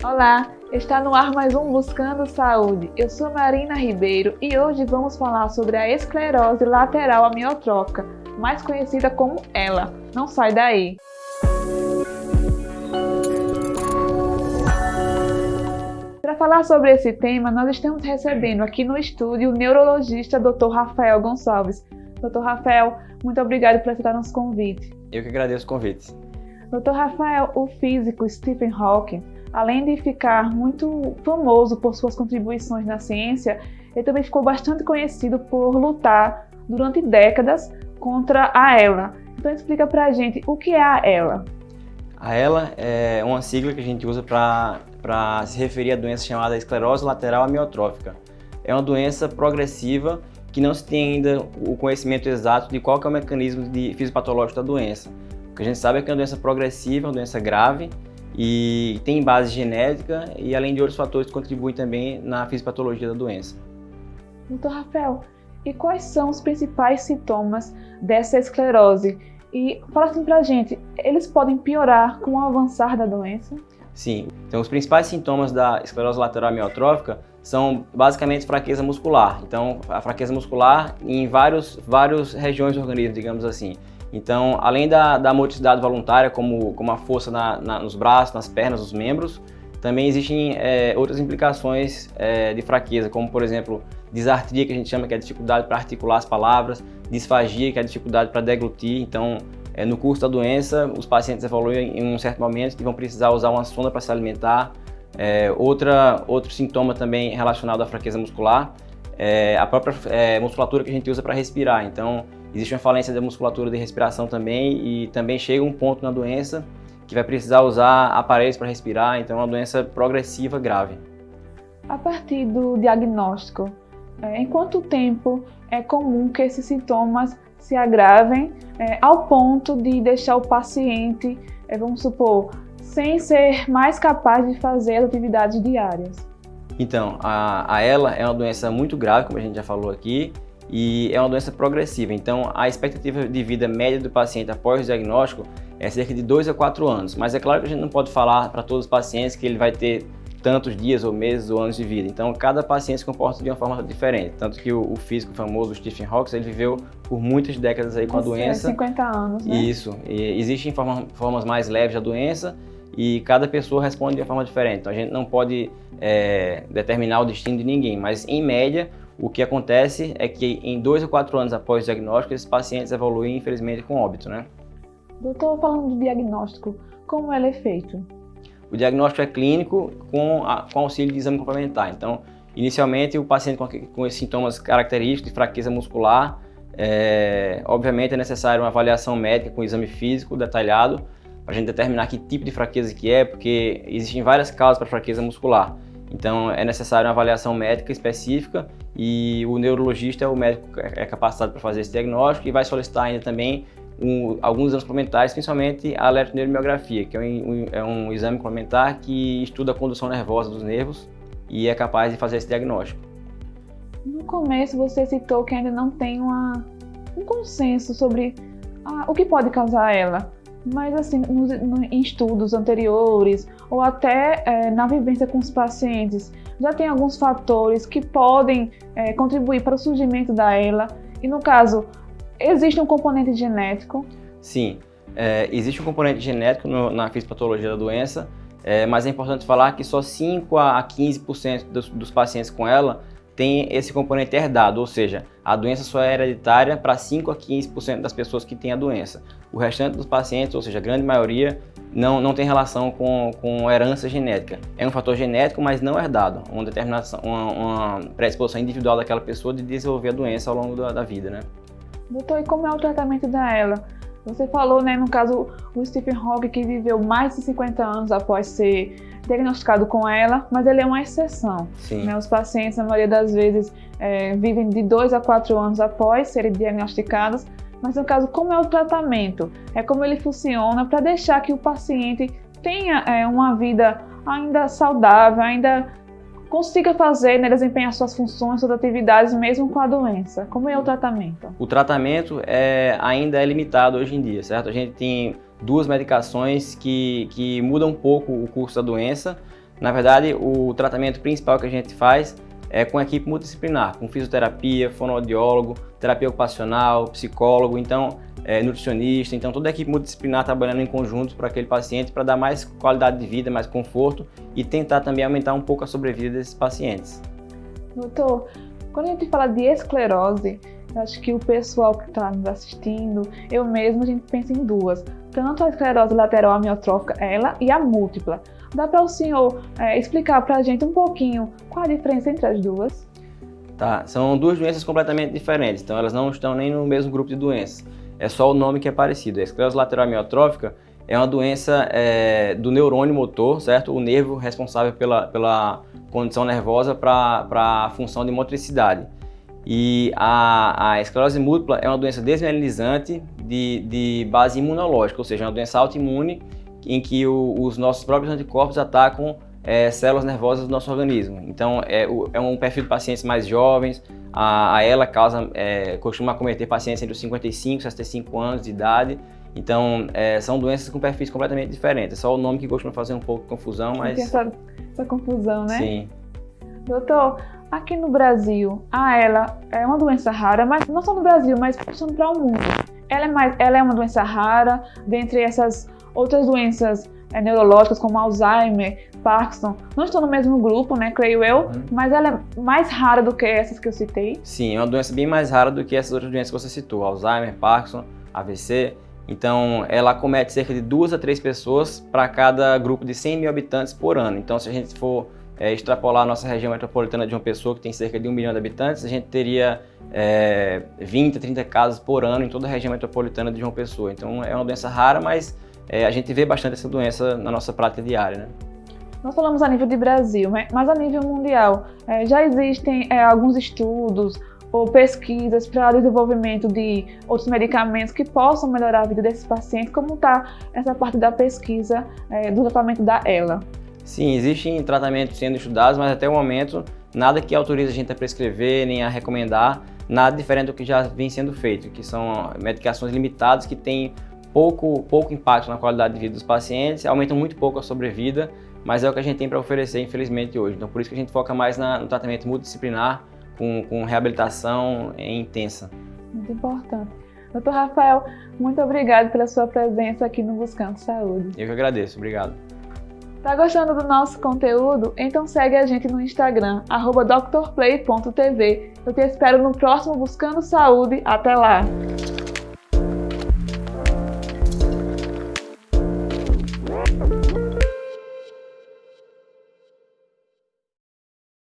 Olá, está no ar mais um Buscando Saúde. Eu sou Marina Ribeiro e hoje vamos falar sobre a esclerose lateral amiotrófica, mais conhecida como ELA. Não sai daí! Para falar sobre esse tema, nós estamos recebendo aqui no estúdio o neurologista Dr. Rafael Gonçalves. Dr. Rafael, muito obrigado por aceitar nosso convite. Eu que agradeço o convite. Dr. Rafael, o físico Stephen Hawking, além de ficar muito famoso por suas contribuições na ciência, ele também ficou bastante conhecido por lutar durante décadas contra a ELA. Então explica pra gente o que é a ELA. A ELA é uma sigla que a gente usa para se referir à doença chamada esclerose lateral amiotrófica. É uma doença progressiva que não se tem ainda o conhecimento exato de qual que é o mecanismo fisiopatológico da doença. O que a gente sabe é que é uma doença progressiva, uma doença grave, e tem base genética e além de outros fatores que contribuem também na fisiopatologia da doença. Doutor Rafael, e quais são os principais sintomas dessa esclerose? E fala assim pra gente, eles podem piorar com o avançar da doença? Sim, então os principais sintomas da esclerose lateral amiotrófica são basicamente fraqueza muscular. Então a fraqueza muscular em várias regiões do organismo, digamos assim. Então, além da motricidade voluntária, como a força nos braços, nas pernas, nos membros, também existem outras implicações de fraqueza, como, por exemplo, disartria, que a gente chama que é a dificuldade para articular as palavras, disfagia, que é a dificuldade para deglutir. Então, no curso da doença, os pacientes evoluem em um certo momento que vão precisar usar uma sonda para se alimentar. Outro sintoma também relacionado à fraqueza muscular é a própria musculatura que a gente usa para respirar. Então, existe uma falência da musculatura de respiração também e também chega um ponto na doença que vai precisar usar aparelhos para respirar, então é uma doença progressiva grave. A partir do diagnóstico, em quanto tempo é comum que esses sintomas se agravem ao ponto de deixar o paciente, vamos supor, sem ser mais capaz de fazer as atividades diárias? Então, a ELA é uma doença muito grave, como a gente já falou aqui, e é uma doença progressiva. Então, a expectativa de vida média do paciente após o diagnóstico é cerca de 2 a 4 anos. Mas é claro que a gente não pode falar para todos os pacientes que ele vai ter tantos dias ou meses ou anos de vida. Então, cada paciente se comporta de uma forma diferente. Tanto que o físico famoso, o Stephen Hawking, ele viveu por muitas décadas aí com a doença. 50 anos, né? Isso. E existem formas mais leves da doença e cada pessoa responde de uma forma diferente. Então, a gente não pode determinar o destino de ninguém, mas em média, o que acontece é que em 2 a 4 anos após o diagnóstico, esses pacientes evoluem, infelizmente, com óbito, né? Doutor, falando do diagnóstico, como ele é feito? O diagnóstico é clínico com auxílio de exame complementar. Então, inicialmente, o paciente com esses sintomas característicos de fraqueza muscular, obviamente é necessário uma avaliação médica com exame físico detalhado para a gente determinar que tipo de fraqueza que é, porque existem várias causas para fraqueza muscular. Então, é necessário uma avaliação médica específica e o neurologista é o médico que é capacitado para fazer esse diagnóstico e vai solicitar ainda também alguns exames complementares, principalmente a eletroneurimiografia, que é um exame complementar que estuda a condução nervosa dos nervos e é capaz de fazer esse diagnóstico. No começo, você citou que ainda não tem um consenso sobre o que pode causar ela. Mas assim, em estudos anteriores ou até na vivência com os pacientes, já tem alguns fatores que podem contribuir para o surgimento da ELA. E no caso, existe um componente genético? Sim, existe um componente genético na fisiopatologia da doença, mas é importante falar que só 5 a 15% dos pacientes com ela tem esse componente herdado, ou seja, a doença só é hereditária para 5 a 15% das pessoas que têm a doença. O restante dos pacientes, ou seja, a grande maioria, não tem relação com herança genética. É um fator genético, mas não herdado, uma predisposição individual daquela pessoa de desenvolver a doença ao longo da vida, né? Doutor, e como é o tratamento da ELA? Você falou, né, no caso, o Stephen Hawking, que viveu mais de 50 anos após ser diagnosticado com ela, mas ele é uma exceção. Sim. Né? Os pacientes, na maioria das vezes, vivem de 2 a 4 anos após serem diagnosticados, mas no caso, como é o tratamento? É como ele funciona para deixar que o paciente tenha uma vida ainda saudável, ainda consiga fazer, né, desempenhar suas funções, suas atividades, mesmo com a doença. Como é o tratamento? O tratamento ainda é limitado hoje em dia, certo? A gente tem 2 medicações que mudam um pouco o curso da doença, Na verdade, o tratamento principal que a gente faz é com a equipe multidisciplinar, com fisioterapia, fonoaudiólogo, terapia ocupacional, psicólogo, então nutricionista, então toda a equipe multidisciplinar trabalhando em conjunto para aquele paciente para dar mais qualidade de vida, mais conforto e tentar também aumentar um pouco a sobrevida desses pacientes. Doutor, quando a gente fala de esclerose, eu acho que o pessoal que está nos assistindo, eu mesma, a gente pensa em duas. Tanto a esclerose lateral amiotrófica, ela e a múltipla. Dá para o senhor explicar para a gente um pouquinho qual a diferença entre as duas? Tá, são duas doenças completamente diferentes, então elas não estão nem no mesmo grupo de doenças. É só o nome que é parecido. A esclerose lateral amiotrófica é uma doença do neurônio motor, certo? O nervo responsável pela condição nervosa para a função de motricidade. E a esclerose múltipla é uma doença desmielizante de base imunológica, ou seja, é uma doença autoimune em que os nossos próprios anticorpos atacam células nervosas do nosso organismo. Então, é um perfil de pacientes mais jovens, ela costuma acometer pacientes entre os 55 e 65 anos de idade. Então, são doenças com perfis completamente diferentes. É só o nome que costuma fazer um pouco de confusão, mas... Tem essa confusão, né? Sim. Doutor, aqui no Brasil, ela é uma doença rara, mas não só no Brasil, mas funcionando para o mundo. Ela é uma doença rara, dentre essas outras doenças neurológicas como Alzheimer, Parkinson, não estão no mesmo grupo, né, creio eu, mas ela é mais rara do que essas que eu citei? Sim, é uma doença bem mais rara do que essas outras doenças que você citou, Alzheimer, Parkinson, AVC. Então, ela acomete cerca de 2 a 3 pessoas para cada grupo de 100 mil habitantes por ano. Então, se a gente for extrapolar a nossa região metropolitana de uma pessoa que tem cerca de 1 milhão de habitantes, a gente teria 20 a 30 casos por ano em toda a região metropolitana de uma pessoa. Então, é uma doença rara, mas a gente vê bastante essa doença na nossa prática diária, né? Nós falamos a nível de Brasil, mas a nível mundial, já existem alguns estudos ou pesquisas para desenvolvimento de outros medicamentos que possam melhorar a vida desses pacientes, como está essa parte da pesquisa do tratamento da ELA? Sim, existem tratamentos sendo estudados, mas até o momento nada que autorize a gente a prescrever nem a recomendar, nada diferente do que já vem sendo feito, que são medicações limitadas que têm pouco impacto na qualidade de vida dos pacientes, aumentam muito pouco a sobrevida, mas é o que a gente tem para oferecer, infelizmente, hoje. Então, por isso que a gente foca mais no tratamento multidisciplinar, com reabilitação intensa. Muito importante. Dr. Rafael, muito obrigado pela sua presença aqui no Buscando Saúde. Eu que agradeço, obrigado. Tá gostando do nosso conteúdo? Então segue a gente no Instagram, @drplay.tv. Eu te espero no próximo Buscando Saúde. Até lá!